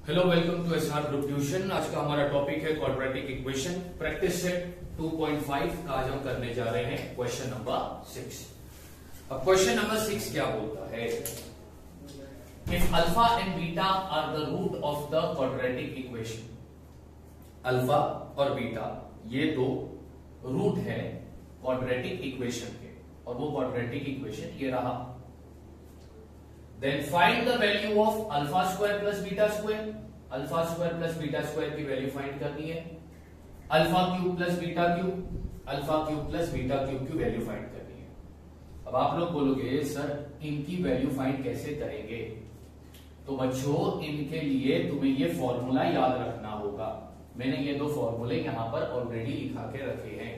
Hello, welcome to SR group tuition. आज का हमारा टॉपिक है क्वाड्रेटिक इक्वेशन प्रैक्टिस सेट 2.5 का। आज हम करने जा रहे हैं क्वेश्चन नंबर 6। अब क्वेश्चन नंबर 6 क्या बोलता है? If alpha and beta are the root of the quadratic equation. Alpha और बीटा ये दो रूट है क्वाड्रेटिक इक्वेशन के, और वो क्वाड्रेटिक इक्वेशन ये रहा। Then find the value of alpha square plus beta square। Alpha square plus beta square की वैल्यू फाइंड करनी है। Alpha cube plus beta cube, alpha cube plus beta cube की value find करनी है। अब आप लोग बोलोगे सर इनकी वैल्यू फाइंड कैसे करेंगे? तो बच्चों इनके लिए तुम्हें ये फॉर्मूला याद रखना होगा। मैंने ये दो फॉर्मूले यहां पर ऑलरेडी लिखा के रखे हैं।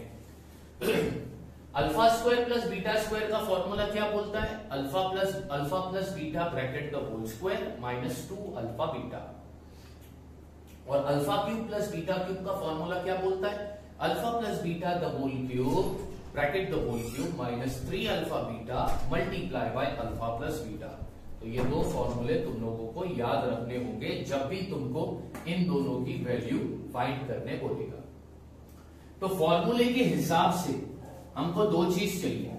Alpha square plus beta square का फॉर्मूला क्या बोलता है? Alpha plus beta bracket the whole square minus 2 alpha beta. और alpha cube plus beta cube का फॉर्मूला क्या बोलता है? Alpha plus beta the whole cube bracket the whole cube minus 3 alpha beta multiply by alpha plus beta. तो ये दो फॉर्मूले तुम लोगों को याद रखने होंगे जब भी तुमको इन दोनों की वैल्यू फाइंड करने बोलेगा। तो फॉर्मूले के हिसाब से हमको दो चीज चाहिए,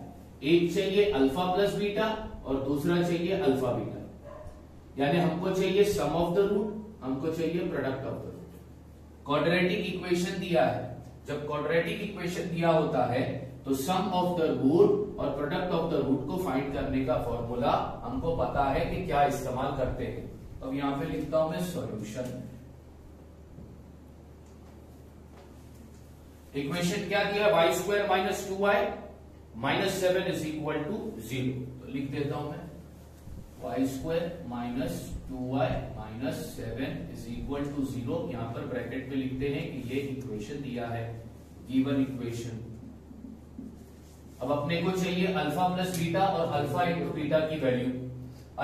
एक चाहिए अल्फा प्लस बीटा और दूसरा चाहिए अल्फा बीटा। यानी हमको चाहिए सम ऑफ द रूट, हमको चाहिए product of the root. Quadratic equation दिया है, जब क्वाड्रेटिक इक्वेशन दिया होता है तो सम ऑफ द रूट और प्रोडक्ट ऑफ द रूट को फाइंड करने का फॉर्मूला हमको पता है कि क्या इस्तेमाल करते हैं। अब यहां पे लिखता हूं मैं सॉल्यूशन। इक्वेशन क्या दिया? Y square minus 2y minus 7 is equal to 0। तो लिख देता हूं मैं Y square minus 2y minus 7 is equal to 0। यहां पर ब्रैकेट में लिखते हैं कि ये इक्वेशन दिया है, गिवन इक्वेशन। अब अपने को चाहिए अल्फा प्लस बीटा और अल्फा इंटू बीटा की वैल्यू।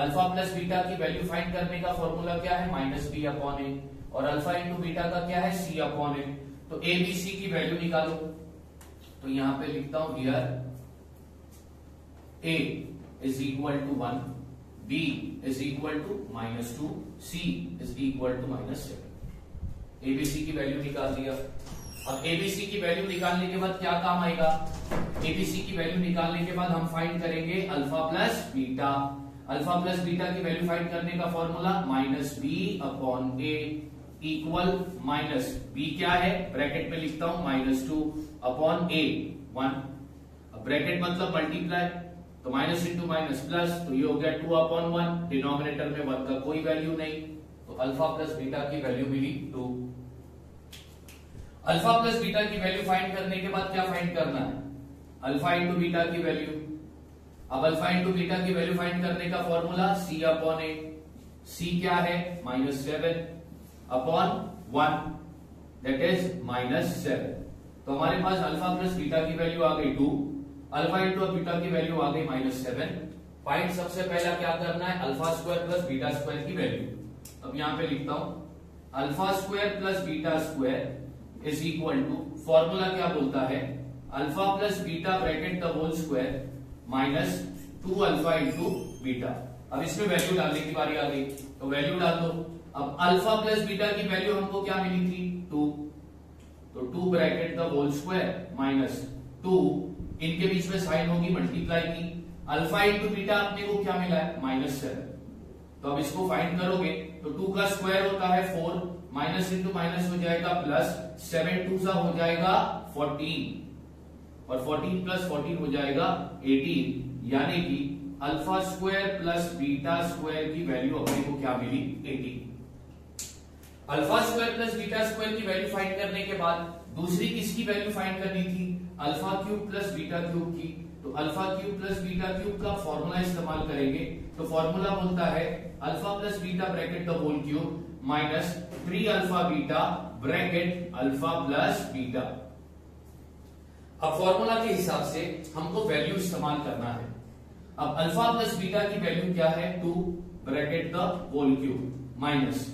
अल्फा प्लस बीटा की वैल्यू फाइंड करने का फॉर्मूला क्या है? माइनस बी अपॉन ए। और अल्फा इंटू बीटा का क्या है? सी अपॉन ए। तो ए बी सी की वैल्यू निकालो। तो यहां पे लिखता हूं here A is equal to 1, B is equal to -2, C is equal to -7। ABC की वैल्यू निकाल दिया। अब एबीसी की वैल्यू निकालने के बाद क्या काम आएगा? एबीसी की वैल्यू निकालने के बाद हम फाइंड करेंगे alpha plus beta. Alpha plus beta की वैल्यू फाइंड करने का फॉर्मूला माइनस बी अपॉन ए इक्वल माइनस बी क्या है? ब्रैकेट में लिखता हूं -2 अपॉन ए 1। अब ब्रैकेट मतलब मल्टीप्लाई, तो माइनस इंटू माइनस प्लस, तो ये हो गया 2 अपॉन 1। डिनोमिनेटर में 1 का कोई वैल्यू नहीं, तो अल्फा प्लस बीटा की वैल्यू मिली 2। अल्फा प्लस बीटा की वैल्यू फाइंड करने के बाद क्या फाइंड करना है? अल्फा इंटू बीटा की वैल्यू। अब अल्फा इंटू बीटा की वैल्यू फाइंड करने का फॉर्मूला सी अपॉन ए। सी क्या है? -7 अपॉन 1 दैट इज -7। तो हमारे पास अल्फा प्लस बीटा की वैल्यू आ गई 2, अल्फा इंटू बीटा की वैल्यू आ गई -7। फाइंड सबसे पहला क्या करना है? Alpha square plus beta square की वैल्यू। अब यहां पे लिखता हूं alpha square plus beta square is equal to, formula क्या बोलता है? Alpha plus beta bracket the whole square minus 2 alpha into beta. अब इसमें वैल्यू डालने की बारी आ गई, तो वैल्यू डाल दो। अब अल्फा प्लस बीटा की वैल्यू हमको क्या मिली थी? 2। तो 2 bracket the whole square minus 2, इनके बीच में साइन होगी मल्टीप्लाई की। अल्फा इंटू बीटा अपने को क्या मिला है? -7। तो अब इसको फाइंड करोगे तो 2 का स्क्वायर होता है 4, माइनस इंटू माइनस हो जाएगा प्लस, 7 2 सा हो जाएगा 14, और 14 प्लस 14 हो जाएगा 18। यानी कि alpha square plus beta square की वैल्यू अपने को क्या मिली? 18। Alpha square plus beta square की वैल्यू फाइंड करने के बाद दूसरी किसकी वैल्यू फाइंड करनी थी? Alpha cube plus beta cube की। तो alpha cube plus beta cube का फॉर्मूला इस्तेमाल करेंगे। तो फॉर्मूला बोलता है alpha plus beta bracket the whole cube minus 3 alpha beta bracket alpha plus beta. अब फॉर्मूला के हिसाब से हमको वैल्यू इस्तेमाल करना है। अब अल्फा प्लस बीटा की वैल्यू क्या है? 2 bracket the whole cube minus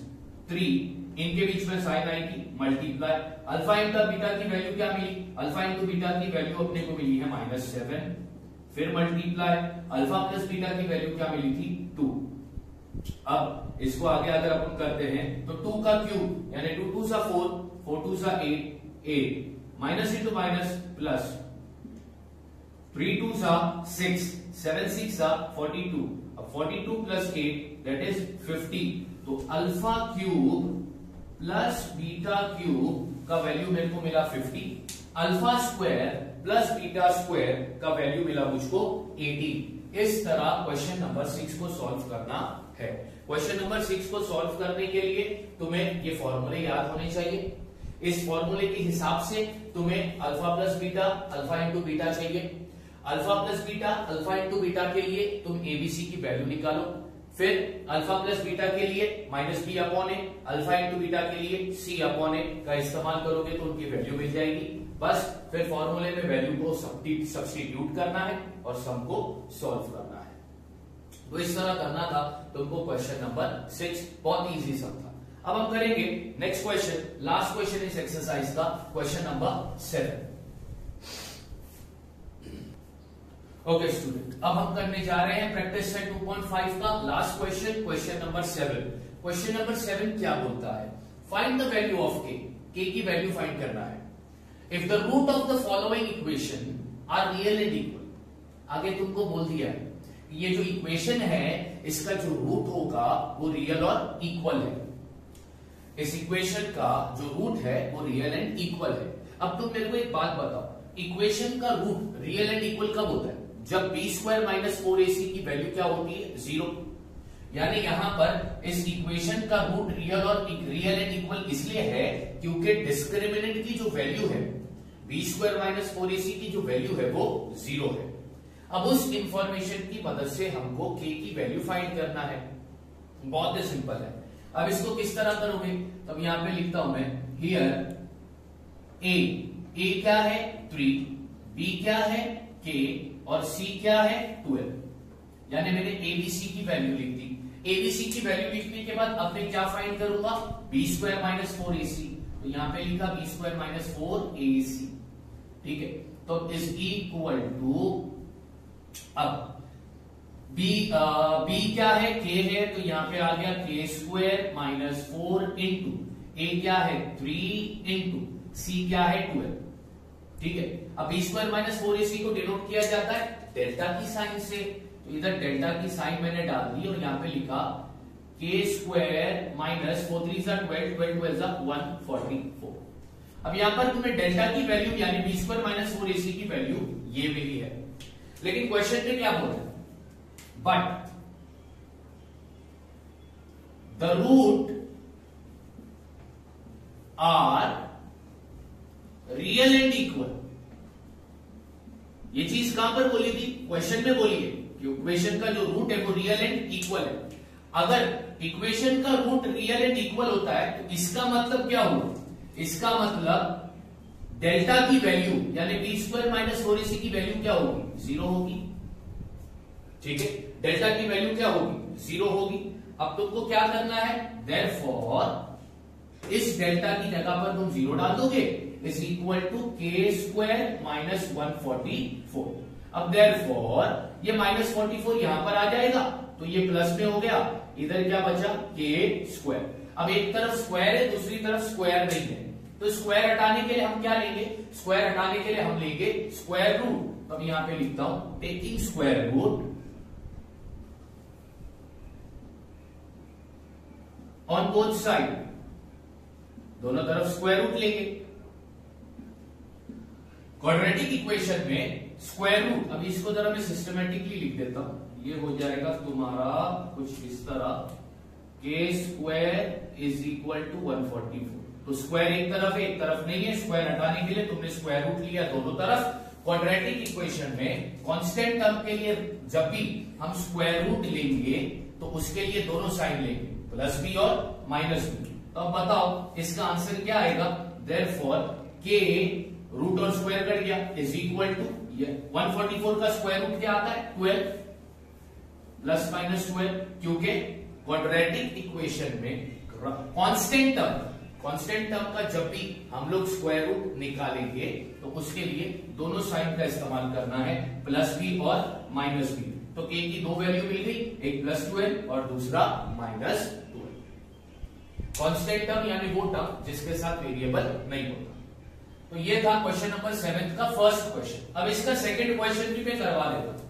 3, इनके बीच में साइन आएगी मल्टीप्लाई। अल्फा इंटू बीटा की वैल्यू क्या मिली? अल्फा इंटू बीटा की वैल्यू अपने को मिली है -7, फिर मल्टीप्लाई। अल्फा प्लस बीटा की वैल्यू क्या मिली थी? 2। अब इसको आगे अगर अपन करते हैं तो 2 का क्यूब यानी 2 2 सा 4, 4 2 सा 8, माइनस इंटू माइनस प्लस, 3 2 सा 6, 7 6 सा 42, अब 42 प्लस 8 दैट इज 50। तो alpha cube plus beta cube का वैल्यू मेरे को मिला 50, alpha square plus beta square का वैल्यू मिला मुझको 80। इस तरह क्वेश्चन नंबर 6 को सॉल्व करना है। क्वेश्चन नंबर 6 को सॉल्व करने के लिए तुम्हें ये फॉर्मूले याद होने चाहिए। इस फॉर्मूले के हिसाब से तुम्हें alpha plus beta, alpha into beta चाहिए। Alpha plus beta, alpha into beta के लिए तुम एबीसी की वैल्यू निकालो, फिर अल्फा प्लस बीटा के लिए माइनस बी अपॉन ए, अल्फा इंटू बीटा के लिए सी अपॉन ए का इस्तेमाल करोगे तो उनकी वैल्यू मिल जाएगी। बस फिर फॉर्मूले में वैल्यू को सब्स्टिट्यूट करना है और सम को सॉल्व करना है। तो इस तरह करना था तुमको क्वेश्चन नंबर 6, बहुत इजी सम था। अब हम करेंगे नेक्स्ट क्वेश्चन, लास्ट क्वेश्चन इस एक्सरसाइज का, क्वेश्चन नंबर 7। ओके स्टूडेंट, अब हम करने जा रहे हैं प्रैक्टिस सेट 2.5 का last question, question number 7। Question number 7 क्या बोलता है? फाइंड द वैल्यू ऑफ के की वैल्यू फाइंड करना है। If the root of the following equation are real and equal, आगे तुमको बोल दिया है ये जो इक्वेशन है इसका जो रूट होगा वो रियल और इक्वल है। इस इक्वेशन का जो रूट है वो रियल एंड इक्वल है। अब तुम मेरे को एक बात बताओ, इक्वेशन का रूट रियल एंड इक्वल कब होता है? जब बी स्क्वायर माइनस 4ac की वैल्यू क्या होती है? 0। यानी यहां पर इस इक्वेशन का रूट रियल एंड इक्वल इसलिए है क्योंकि डिस्क्रिमिनेंट की जो वैल्यू है बी स्क्वायर माइनस 4ac की जो वैल्यू है वो 0 है। अब उस इंफॉर्मेशन की मदद से हमको k की वैल्यू फाइंड करना है। बहुत ही सिंपल है। अब इसको किस तरह करोगे? तब यहां पे लिखता हूं मैं हियर a क्या है 3, b क्या है k और c क्या है 12। यानी मैंने एबीसी की वैल्यू लिख दी। एबीसी की वैल्यू लिखने के बाद अब मैं क्या फाइंड करूंगा? B square minus 4ac। तो यहां पे लिखा बी स्क्वायर माइनस 4ac, ठीक है। तो इज इक्वल टू, अब b क्या है? k है, तो यहां पे आ गया k square minus 4 into a क्या है 3 इंटू c क्या है 12, ठीक है। अब बी स्क्वायर माइनस 4ac को डिनोट किया जाता है डेल्टा की साइन से, तो इधर डेल्टा की साइन मैंने डाल दी और यहां पे लिखा k स्क्वायर माइनस 4 3 12 12 12 144। अब यहां पर तुम्हें डेल्टा की वैल्यू यानी बी स्क्वायर माइनस 4ac की वैल्यू ये मिली है। लेकिन क्वेश्चन में क्या बोला? But the root are real and equal. ये चीज कहां पर बोली थी? क्वेश्चन में बोली है कि इक्वेशन का जो रूट है वो रियल एंड इक्वल है। अगर इक्वेशन का रूट रियल एंड इक्वल होता है तो इसका मतलब क्या हुआ? इसका मतलब डेल्टा की वैल्यू यानी बी स्क्वायर माइनस 4ac की वैल्यू क्या होगी? 0 होगी, ठीक है। डेल्टा की वैल्यू क्या होगी? 0 होगी। अब तुमको क्या करना है? देयरफॉर इस डेल्टा की जगह पर तुम 0 डाल दोगे, is equal to k square minus 144। अब देयरफॉर ये माइनस 44 यहां पर आ जाएगा तो ये प्लस में हो गया, इधर क्या बचा? k square. अब एक तरफ स्क्वायर है दूसरी तरफ स्क्वायर नहीं है, तो स्क्वायर हटाने के लिए हम क्या लेंगे? स्क्वायर हटाने के लिए हम लेंगे स्क्वायर रूट। अब यहां पे लिखता हूं taking square root on both side, दोनों तरफ स्क्वायर रूट लेंगे। क्वाड्रेटिक इक्वेशन में स्क्वायर रूट, अभी इसको जरा मैं सिस्टमेटिकली लिख देता हूं, ये हो जाएगा तुम्हारा कुछ इस तरह k square is equal to 144। तो स्क्वायर एक तरफ है एक तरफ नहीं है, स्क्वायर हटाने के लिए तुमने स्क्वायर रूट लिया दोनों तरफ। क्वाड्रेटिक इक्वेशन में कांस्टेंट टर्म के लिए जब भी हम स्क्वायर रूट लेंगे तो उसके लिए दोनों साइन लेंगे, प्लस बी और माइनस बी। तो अब बताओ इसका आंसर क्या आएगा? देयरफॉर k रूट और स्क्वायर कट गया इज इक्वल टू 144 का स्क्वायर रूट क्या आता है? 12 प्लस माइनस 12, क्योंकि क्वाड्रेटिक इक्वेशन में कांस्टेंट टर्म का जब भी हम लोग स्क्वायर रूट निकालेंगे तो उसके लिए दोनों साइन का इस्तेमाल करना है, प्लस बी और माइनस बी। तो k की दो वैल्यू मिल गई, एक +12 और दूसरा -12। कांस्टेंट टर्म यानी वो टर्म जिसके साथ वेरिएबल नहीं होता। तो ये था क्वेश्चन नंबर 7 का फर्स्ट क्वेश्चन। अब इसका सेकंड क्वेश्चन भी मैं करवा देता हूं।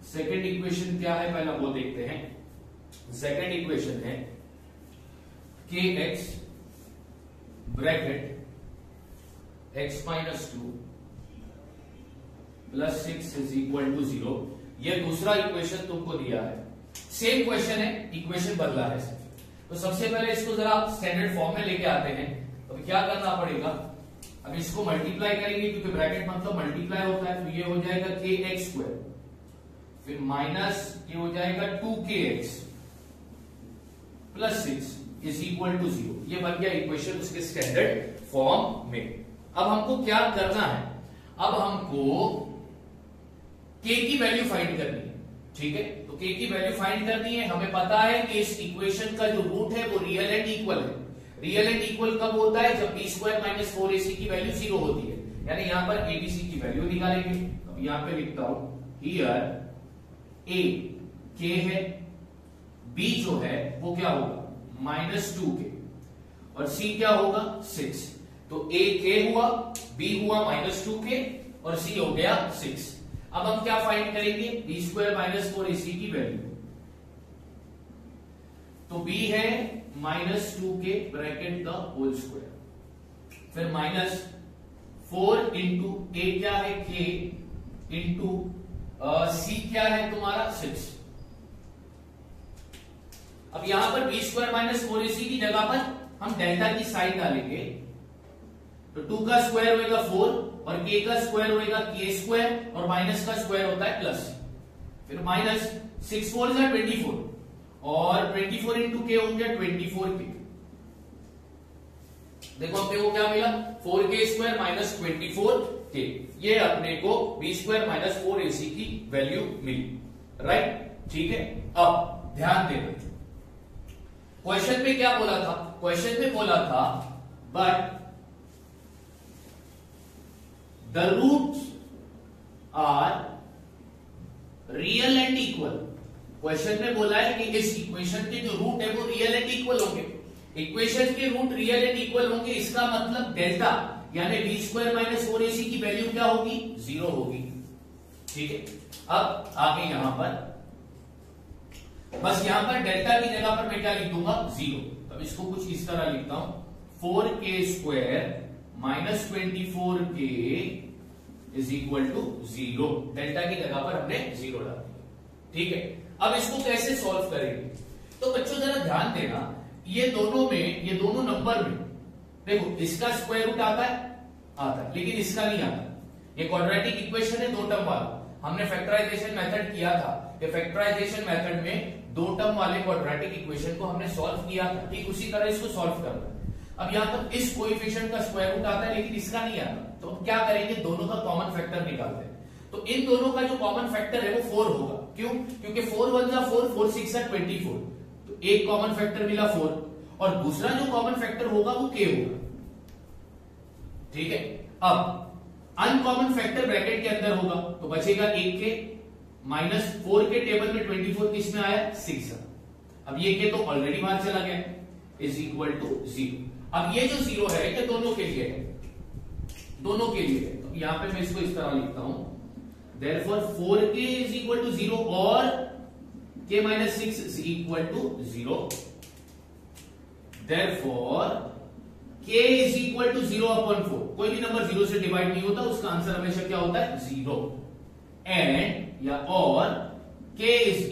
सेकंड इक्वेशन क्या है पहला वो देखते हैं। सेकंड इक्वेशन है kx ब्रैकेट x - 2 + 6 = 0। ये दूसरा इक्वेशन तुमको दिया है, सेम क्वेश्चन है, इक्वेशन बदला है। तो सबसे पहले इसको जरा स्टैंडर्ड फॉर्म में लेके आते हैं। अब क्या करना पड़ेगा, अब इसको मल्टीप्लाई करेंगे क्योंकि ब्रैकेट मतलब मल्टीप्लाई होता है, तो ये हो जाएगा kx², फिर माइनस ये हो जाएगा 2kx + 6 = 0। ये बन गया इक्वेशन उसके स्टैंडर्ड फॉर्म में। अब हमको क्या करना है, अब हमको k की वैल्यू फाइंड करनी है, ठीक है। तो k की वैल्यू फाइंड करनी है, हमें पता है कि इस इक्वेशन का जो रूट है वो रियल एंड इक्वल है। रियल एंड इक्वल कब होता है, जब b² - 4ac की वैल्यू 0 होती है, यानी यहां पर abc की वैल्यू निकालेंगे। अब यहां पे लिखता हूं हियर a k है, b जो है वो क्या होगा -2k और c क्या होगा 6। तो a k हुआ, b हुआ -2k और c हो गया 6। अब हम क्या फाइंड करेंगे, b² - 4ac की वैल्यू। तो b है -2k bracket the whole square, फिर -4 इंटू a क्या है k इंटू c क्या है तुम्हारा 6। अब यहां पर b² - 4ac की जगह पर हम डेल्टा की साइन डालेंगे, तो 2 का स्क्वायर होएगा 4 और k का स्क्वायर होएगा k² और माइनस का स्क्वायर होता है प्लस, फिर -6 4 = 24 और 24 इंटू k हो गया 24k। देखो अपने को क्या मिला, 4k² - 24k। ये अपने को b² - 4ac की वैल्यू मिली, राइट, ठीक है। अब ध्यान देना, क्वेश्चन में क्या बोला था, क्वेश्चन में बोला था but the roots are real and equal. Question में बोला है कि इस इक्वेशन के जो रूट है वो रियल एंड इक्वल होंगे। इक्वेशन के रूट रियल एंड इक्वल होंगे, इसका मतलब डेल्टा यानी b² - 4ac की वैल्यू क्या होगी 0 होगी, ठीक है। अब आगे यहां पर बस यहां पर डेल्टा की जगह पर मैं क्या लिख दूंगा 0। तब इसको कुछ इस तरह लिखता हूं 4k² - 24k = 0। डेल्टा की जगह पर हमने 0 डाल दिया, ठीक है। अब इसको कैसे सॉल्व करेंगे, तो बच्चों जरा ध्यान देना, ये दोनों नंबर में देखो इसका स्क्वायर रूट आता है लेकिन इसका नहीं आता। ये क्वाड्रेटिक इक्वेशन है 2 टर्म वाला, हमने फैक्टराइजेशन मेथड किया था कि फैक्टराइजेशन मेथड में 2 टर्म वाले क्वाड्रेटिक इक्वेशन को हमने सॉल्व किया था, ठीक उसी तरह इसको सॉल्व करना है। अब यहां पर इस कोएफिशिएंट का स्क्वायर रूट आता है लेकिन इसका नहीं आता, तो हम क्या करेंगे, दोनों का कॉमन फैक्टर निकालते हैं। तो इन दोनों का जो कॉमन फैक्टर है वो 4 होगा, क्यों, क्योंकि 4 × 1 = 4, 4 × 6 = 24। तो एक कॉमन फैक्टर मिला 4 और दूसरा जो कॉमन फैक्टर होगा वो k होगा, ठीक है। अब अनकॉमन फैक्टर ब्रैकेट के अंदर होगा तो बचेगा 1k -4 के टेबल में 24 किस में आया 6। अब ये k तो ऑलरेडी बाहर चला गया = 0। अब ये जो 0 है ये दोनों के लिए है, दोनों के लिए है। तो यहां पे मैं इसको इस तरह लिखता हूं therefore 4k = 0 और k - 6 = 0। therefore k = 0/4। कोई भी नंबर 0 से डिवाइड नहीं होता, उसका आंसर हमेशा क्या होता है 0। एंड या और k =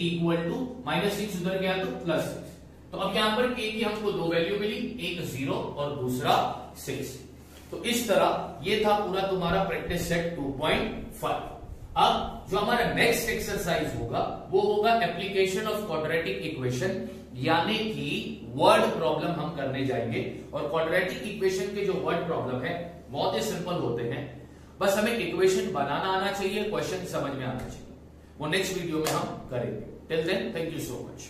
-6 उधर गया तो +6। तो अब यहां पर k की हमको 2 वैल्यू मिली, एक 0 और दूसरा 6। तो इस तरह ये था पूरा तुम्हारा प्रैक्टिस सेट 2.5। अब जो हमारा नेक्स्ट एक्सरसाइज होगा वो होगा एप्लीकेशन ऑफ क्वाड्रेटिक इक्वेशन, यानी कि वर्ड प्रॉब्लम हम करने जाएंगे। और क्वाड्रेटिक इक्वेशन के जो वर्ड प्रॉब्लम है बहुत ही सिंपल होते हैं, बस हमें इक्वेशन बनाना आना चाहिए, क्वेश्चन समझ में आना चाहिए। वो नेक्स्ट वीडियो में हम करेंगे। Till then thank you so much.